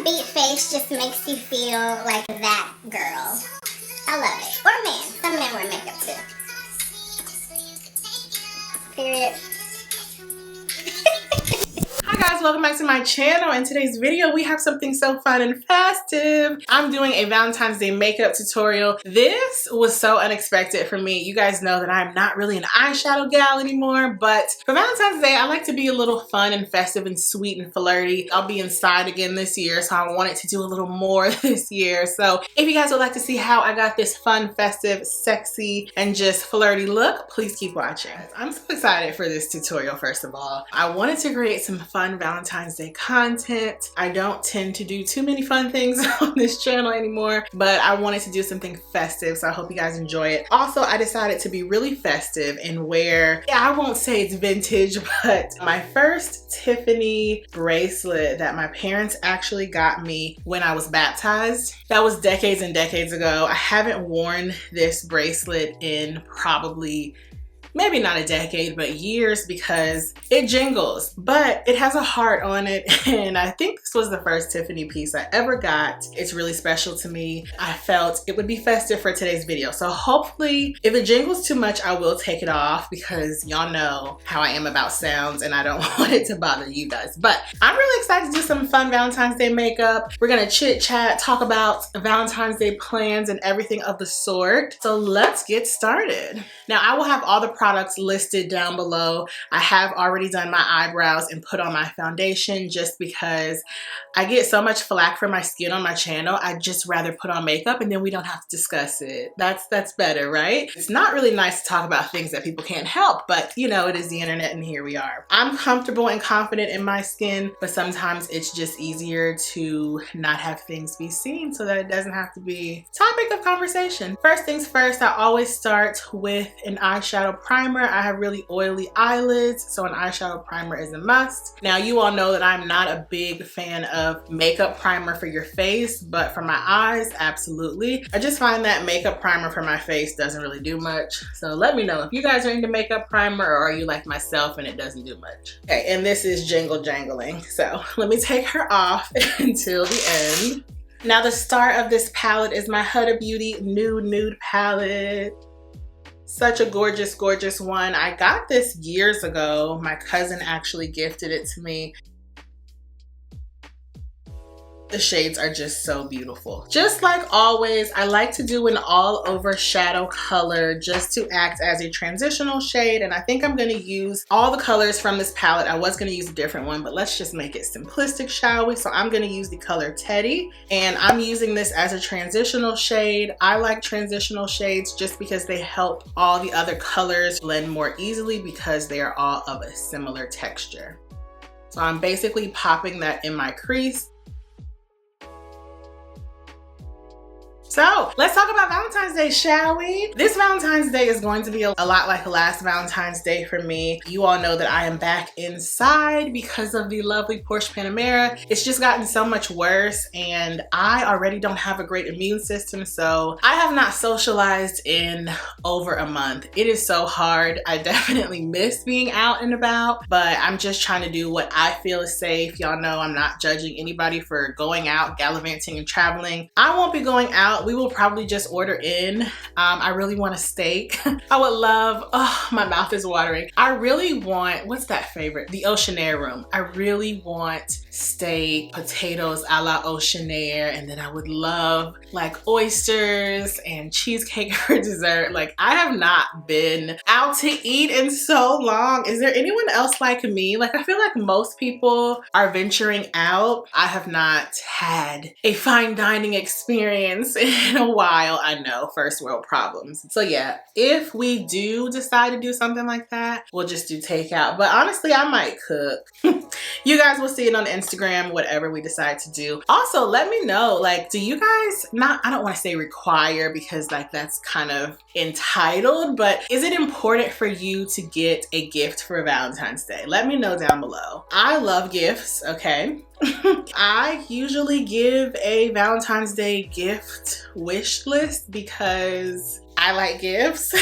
beat face just makes you feel like that girl. I love it. Or men. Some men wear makeup too. Period. Hi guys, welcome back to my channel. In today's video, we have something so fun and festive. I'm doing a Valentine's Day makeup tutorial. This was so unexpected for me. You guys know that I'm not really an eyeshadow gal anymore, but for Valentine's Day, I like to be a little fun and festive and sweet and flirty. I'll be inside again this year, so I wanted to do a little more this year. So if you guys would like to see how I got this fun, festive, sexy, and just flirty look, please keep watching. I'm so excited for this tutorial, first of all. I wanted to create some fun Valentine's Day content. I don't tend to do too many fun things on this channel anymore, but I wanted to do something festive, so I hope you guys enjoy it. Also, I decided to be really festive and wear, I won't say it's vintage, but my first Tiffany bracelet that my parents actually got me when I was baptized. That was decades and decades ago. I haven't worn this bracelet in probably maybe not a decade, but years, because it jingles, but it has a heart on it. And I think this was the first Tiffany piece I ever got. It's really special to me. I felt it would be festive for today's video. So hopefully if it jingles too much, I will take it off, because y'all know how I am about sounds and I don't want it to bother you guys. But I'm really excited to do some fun Valentine's Day makeup. We're gonna chit chat, talk about Valentine's Day plans and everything of the sort. So let's get started. Now I will have all the products listed down below. I have already done my eyebrows and put on my foundation just because I get so much flack for my skin on my channel. I'd just rather put on makeup and then we don't have to discuss it. That's better, right? It's not really nice to talk about things that people can't help, but you know, it is the internet and here we are. I'm comfortable and confident in my skin, but sometimes it's just easier to not have things be seen so that it doesn't have to be topic of conversation. First things first, I always start with an eyeshadow primer. I have really oily eyelids, so an eyeshadow primer is a must. Now you all know that I'm not a big fan of makeup primer for your face, but for my eyes, absolutely. I just find that makeup primer for my face doesn't really do much. So let me know if you guys are into makeup primer, or are you like myself and it doesn't do much. Okay, and this is jingle jangling. So let me take her off until the end. Now the star of this palette is my Huda Beauty Nude palette. Such a gorgeous, gorgeous one. I got this years ago. My cousin actually gifted it to me. The shades are just so beautiful. Just like always, I like to do an all over shadow color just to act as a transitional shade. And I think I'm gonna use all the colors from this palette. I was gonna use a different one, but let's just make it simplistic, shall we? So I'm gonna use the color Teddy, and I'm using this as a transitional shade. I like transitional shades just because they help all the other colors blend more easily because they are all of a similar texture. So I'm basically popping that in my crease. So let's talk about Valentine's Day, shall we? This Valentine's Day is going to be a lot like the last Valentine's Day for me. You all know that I am back inside because of the lovely Porsche Panamera. It's just gotten so much worse and I already don't have a great immune system, so I have not socialized in over a month. It is so hard. I definitely miss being out and about, but I'm just trying to do what I feel is safe. Y'all know I'm not judging anybody for going out, gallivanting, and traveling. I won't be going out. We will probably just order in. I really want a steak. I would love, oh, my mouth is watering. I really want, what's that favorite? The Oceanaire room. I really want steak, potatoes a la Oceanaire, and then I would love like oysters and cheesecake for dessert. Like I have not been out to eat in so long. Is there anyone else like me? Like I feel like most people are venturing out. I have not had a fine dining experience in a while. I know, first world problems. So yeah, if we do decide to do something like that, we'll just do takeout. But honestly, I might cook. You guys will see it on Instagram, whatever we decide to do. Also, let me know, like, do you guys I don't want to say require because like that's kind of entitled, but is it important for you to get a gift for Valentine's Day? Let me know down below. I love gifts, okay? I usually give a Valentine's Day gift wish list because I like gifts.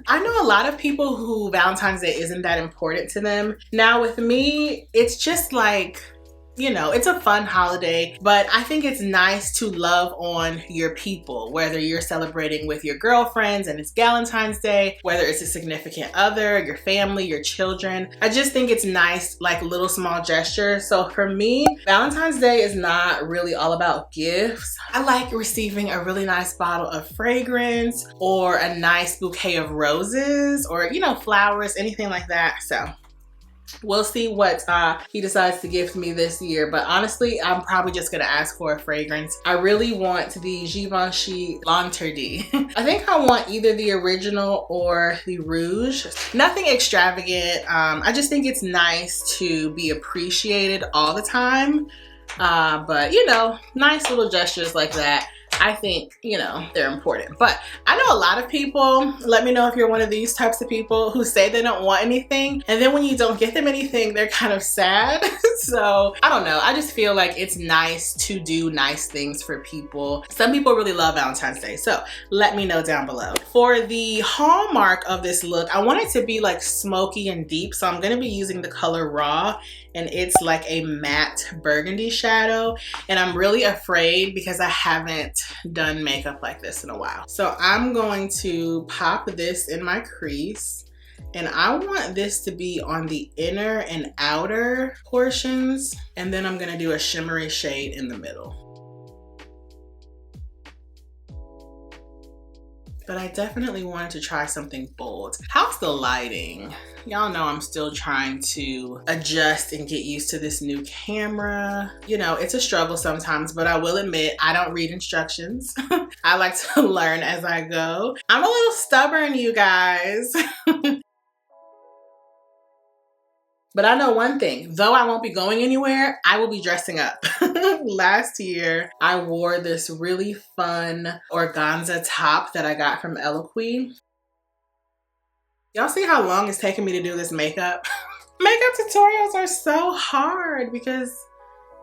I know a lot of people who Valentine's Day isn't that important to them. Now with me, it's just like, you know, it's a fun holiday, but I think it's nice to love on your people, whether you're celebrating with your girlfriends and it's Valentine's Day, whether it's a significant other, your family, your children. I just think it's nice, like little small gestures. So for me, Valentine's Day is not really all about gifts. I like receiving a really nice bottle of fragrance or a nice bouquet of roses or, you know, flowers, anything like that. So we'll see what he decides to gift me this year, but honestly, I'm probably just gonna ask for a fragrance. I really want the Givenchy L'Interdit. I think I want either the original or the Rouge. Nothing extravagant. I just think it's nice to be appreciated all the time, but you know, nice little gestures like that, I think, you know, they're important. But I know a lot of people, let me know if you're one of these types of people who say they don't want anything, and then when you don't get them anything, they're kind of sad. So I don't know, I just feel like it's nice to do nice things for people. Some people really love Valentine's Day, so let me know down below. For the hallmark of this look, I want it to be like smoky and deep, so I'm gonna be using the color Raw, and it's like a matte burgundy shadow, and I'm really afraid because I haven't done makeup like this in a while. So I'm going to pop this in my crease, and I want this to be on the inner and outer portions, and then I'm gonna do a shimmery shade in the middle. But I definitely wanted to try something bold. How's the lighting? Y'all know I'm still trying to adjust and get used to this new camera. You know, it's a struggle sometimes, but I will admit I don't read instructions. I like to learn as I go. I'm a little stubborn, you guys. But I know one thing, though I won't be going anywhere, I will be dressing up. Last year, I wore this really fun organza top that I got from Eloquii. Y'all see how long it's taking me to do this makeup? Makeup tutorials are so hard because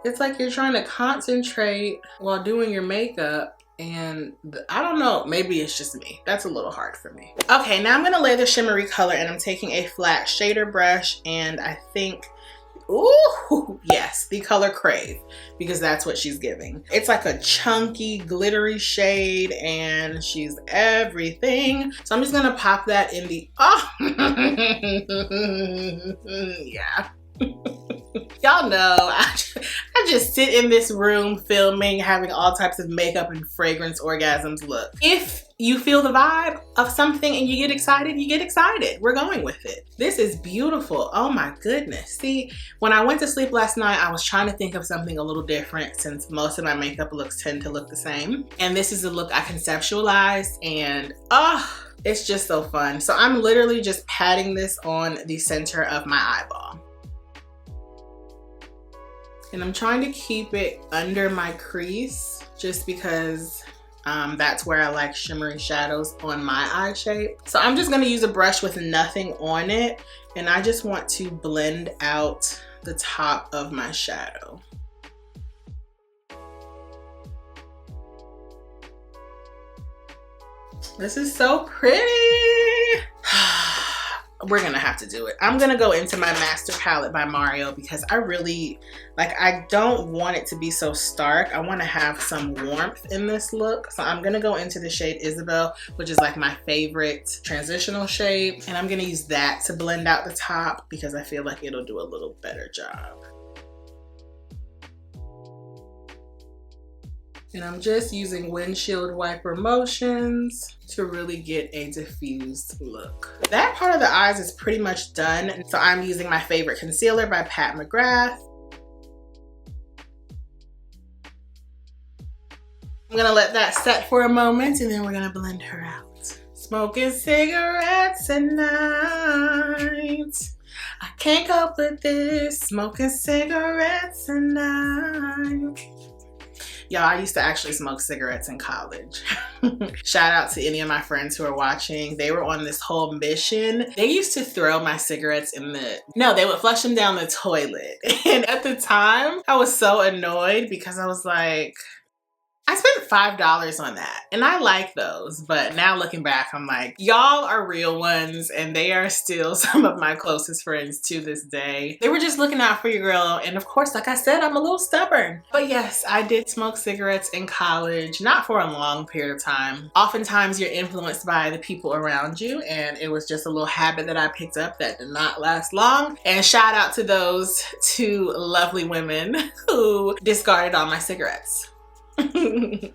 it's like you're trying to concentrate while doing your makeup. And I don't know, maybe it's just me. That's a little hard for me. Okay, now I'm gonna lay the shimmery color, and I'm taking a flat shader brush, and I think, ooh, yes, the color Crave, because that's what she's giving. It's like a chunky, glittery shade, and she's everything. So I'm just gonna pop that in the, oh, yeah. Y'all know I just sit in this room filming, having all types of makeup and fragrance orgasms. Look, if you feel the vibe of something and you get excited, you get excited. We're going with it. This is beautiful. Oh my goodness. See, when I went to sleep last night, I was trying to think of something a little different since most of my makeup looks tend to look the same. And this is the look I conceptualized, and oh, it's just so fun. So I'm literally just patting this on the center of my eyeball. And I'm trying to keep it under my crease just because that's where I like shimmery shadows on my eye shape. So I'm just gonna use a brush with nothing on it, and I just want to blend out the top of my shadow. This is so pretty. We're gonna have to do it. I'm gonna go into my Master Palette by Mario because I really, like, I don't want it to be so stark. I wanna have some warmth in this look. So I'm gonna go into the shade Isabel, which is like my favorite transitional shade. And I'm gonna use that to blend out the top because I feel like it'll do a little better job. And I'm just using windshield wiper motions to really get a diffused look. That part of the eyes is pretty much done. So I'm using my favorite concealer by Pat McGrath. I'm gonna let that set for a moment, and then we're gonna blend her out. Smoking cigarettes at night. I can't cope with this. Smoking cigarettes at night. Y'all, I used to actually smoke cigarettes in college. Shout out to any of my friends who are watching. They were on this whole mission. They used to throw my cigarettes in the, no, they would flush them down the toilet. And at the time, I was so annoyed because I was like, I spent $5 on that and I like those, but now looking back, I'm like, y'all are real ones and they are still some of my closest friends to this day. They were just looking out for your girl, and of course, like I said, I'm a little stubborn. But yes, I did smoke cigarettes in college, not for a long period of time. Oftentimes you're influenced by the people around you, and it was just a little habit that I picked up that did not last long. And shout out to those two lovely women who discarded all my cigarettes. And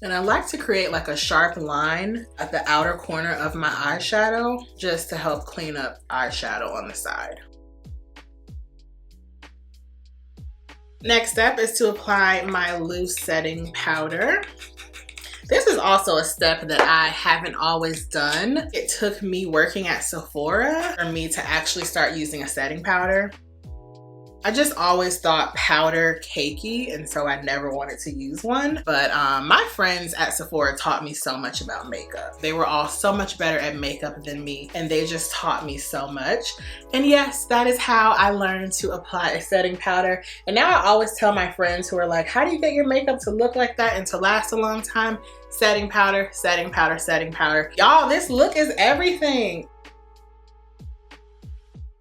I like to create like a sharp line at the outer corner of my eyeshadow just to help clean up eyeshadow on the side. Next step is to apply my loose setting powder. This is also a step that I haven't always done. It took me working at Sephora for me to actually start using a setting powder. I just always thought powder cakey, and so I never wanted to use one. But my friends at Sephora taught me so much about makeup. They were all so much better at makeup than me, and they just taught me so much. And yes, that is how I learned to apply a setting powder. And now I always tell my friends who are like, how do you get your makeup to look like that and to last a long time? Setting powder, setting powder, setting powder. Y'all, this look is everything.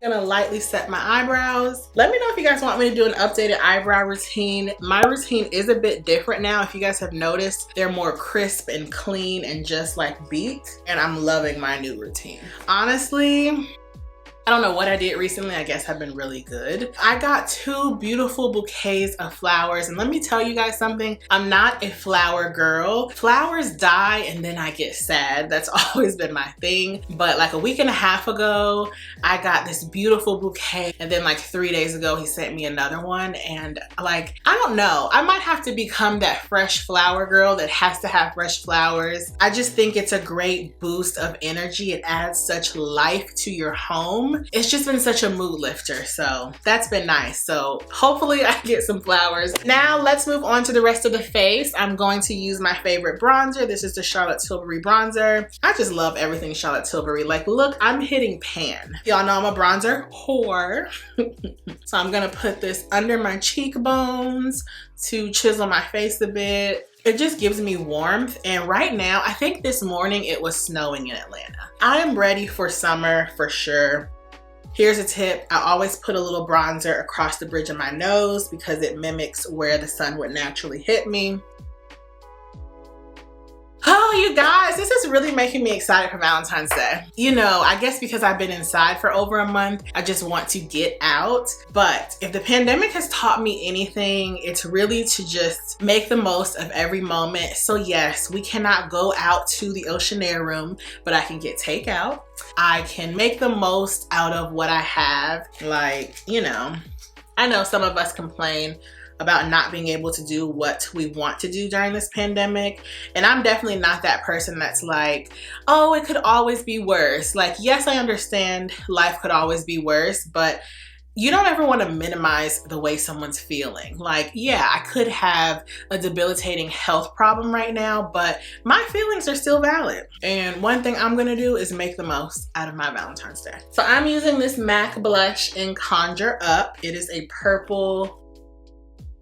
Gonna lightly set my eyebrows. Let me know if you guys want me to do an updated eyebrow routine. My routine is a bit different now. If you guys have noticed, they're more crisp and clean and just like beat. And I'm loving my new routine. Honestly, I don't know what I did recently. I guess I've been really good. I got 2 beautiful bouquets of flowers, and let me tell you guys something. I'm not a flower girl. Flowers die and then I get sad. That's always been my thing. But like a week and a half ago, I got this beautiful bouquet, and then like 3 days ago, he sent me another one. And like, I don't know, I might have to become that fresh flower girl that has to have fresh flowers. I just think it's a great boost of energy. It adds such life to your home. It's just been such a mood lifter, so that's been nice. So hopefully I get some flowers. Now let's move on to the rest of the face. I'm going to use my favorite bronzer. This is the Charlotte Tilbury bronzer. I just love everything Charlotte Tilbury. Like, look, I'm hitting pan. Y'all know I'm a bronzer whore. So I'm gonna put this under my cheekbones to chisel my face a bit. It just gives me warmth, and right now, I think this morning it was snowing in Atlanta. I am ready for summer for sure. Here's a tip. I always put a little bronzer across the bridge of my nose because it mimics where the sun would naturally hit me. Oh, you guys, this is really making me excited for Valentine's Day. You know, I guess because I've been inside for over a month, I just want to get out. But if the pandemic has taught me anything, it's really to just make the most of every moment. So yes, we cannot go out to the Oceanair room, but I can get takeout. I can make the most out of what I have. Like, you know, I know some of us complain about not being able to do what we want to do during this pandemic. And I'm definitely not that person that's like, oh, it could always be worse. Like, yes, I understand life could always be worse, but you don't ever want to minimize the way someone's feeling. Like, yeah, I could have a debilitating health problem right now, but my feelings are still valid. And one thing I'm gonna do is make the most out of my Valentine's Day. So I'm using this MAC blush in Conjure Up. It is a purple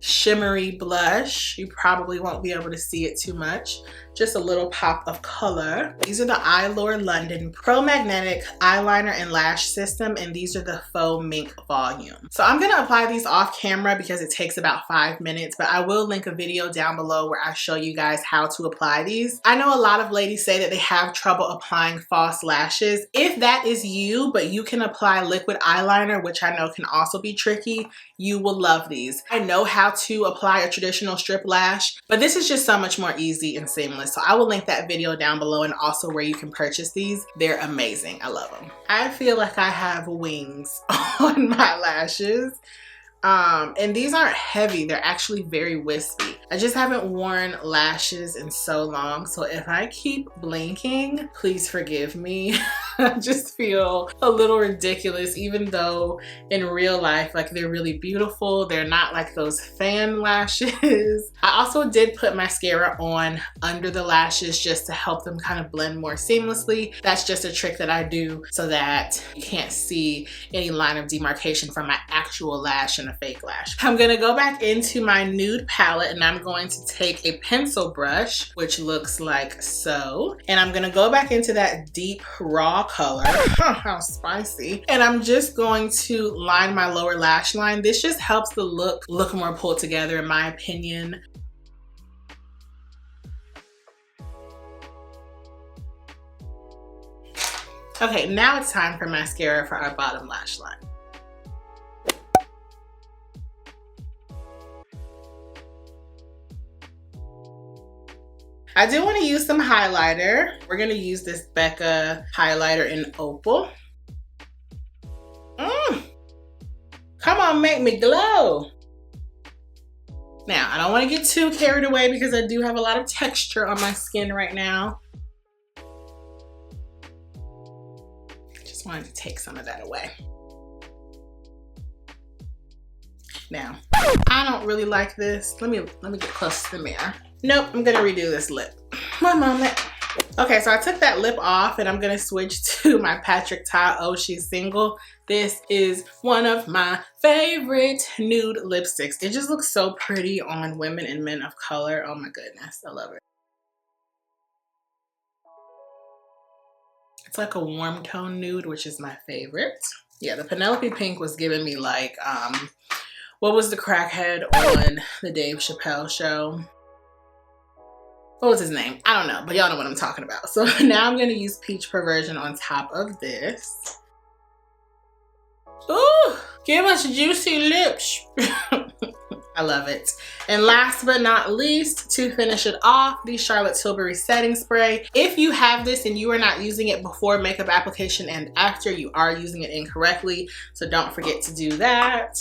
shimmery blush. You probably won't be able to see it too much. Just a little pop of color. These are the Eyelure London Pro Magnetic Eyeliner and Lash System, and these are the Faux Mink Volume. So I'm gonna apply these off camera because it takes about 5 minutes, but I will link a video down below where I show you guys how to apply these. I know a lot of ladies say that they have trouble applying false lashes. If that is you, but you can apply liquid eyeliner, which I know can also be tricky, you will love these. I know how to apply a traditional strip lash, but this is just so much more easy and seamless. So I will link that video down below, and also where you can purchase these. They're amazing. I love them. I feel like I have wings on my lashes. And these aren't heavy. They're actually very wispy. I just haven't worn lashes in so long, so if I keep blinking, please forgive me. I just feel a little ridiculous, even though in real life, like, they're really beautiful. They're not like those fan lashes. I also did put mascara on under the lashes just to help them kind of blend more seamlessly. That's just a trick that I do so that you can't see any line of demarcation from my actual lash and a fake lash. I'm gonna go back into my nude palette and I'm going to take a pencil brush, which looks like so. And I'm gonna go back into that deep raw color. How spicy. And I'm just going to line my lower lash line. This just helps the look more pulled together, in my opinion. Okay, now it's time for mascara for our bottom lash line. I do want to use some highlighter. We're going to use this Becca highlighter in Opal. Come on, make me glow. Now, I don't want to get too carried away because I do have a lot of texture on my skin right now. Just wanted to take some of that away. Now, I don't really like this. Let me get close to the mirror. Nope, I'm gonna redo this lip. One moment. Okay, so I took that lip off and I'm gonna switch to my Patrick Ta Oh She's Single. This is one of my favorite nude lipsticks. It just looks so pretty on women and men of color. Oh my goodness, I love it. It's like a warm tone nude, which is my favorite. Yeah, the Penelope Pink was giving me like, what was the crackhead on the Dave Chappelle show? What was his name? I don't know, but y'all know what I'm talking about. So now I'm gonna use Peach Perversion on top of this. Ooh, give us juicy lips. I love it. And last but not least, to finish it off, the Charlotte Tilbury setting spray. If you have this and you are not using it before makeup application and after, you are using it incorrectly. So don't forget to do that.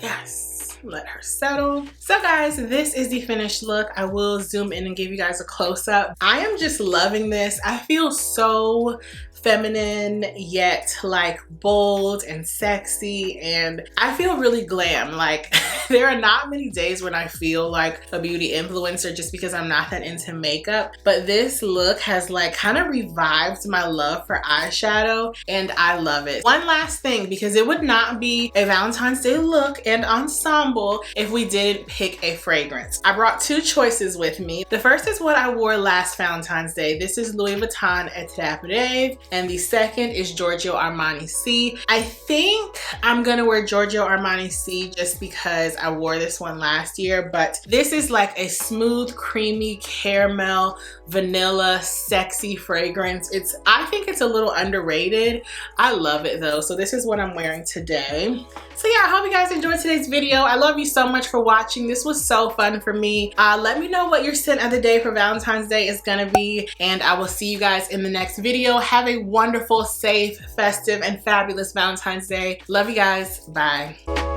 Yes, let her settle. So guys, this is the finished look. I will zoom in and give you guys a close-up. I am just loving this. I feel so feminine yet like bold and sexy, and I feel really glam. Like there are not many days when I feel like a beauty influencer just because I'm not that into makeup, but this look has like kind of revived my love for eyeshadow and I love it. One last thing, because it would not be a Valentine's Day look and ensemble if we didn't pick a fragrance. I brought two choices with me. The first is what I wore last Valentine's Day. This is Louis Vuitton Attrape-Reves, and the second is Giorgio Armani C. I think I'm gonna wear Giorgio Armani C just because I wore this one last year, but this is like a smooth, creamy, caramel, vanilla, sexy fragrance. I think it's a little underrated. I love it though, so this is what I'm wearing today. So yeah, I hope you guys enjoyed today's video. I love you so much for watching. This was so fun for me. Let me know what your scent of the day for Valentine's Day is gonna be, and I will see you guys in the next video. Have a wonderful, safe, festive, and fabulous Valentine's Day. Love you guys. Bye.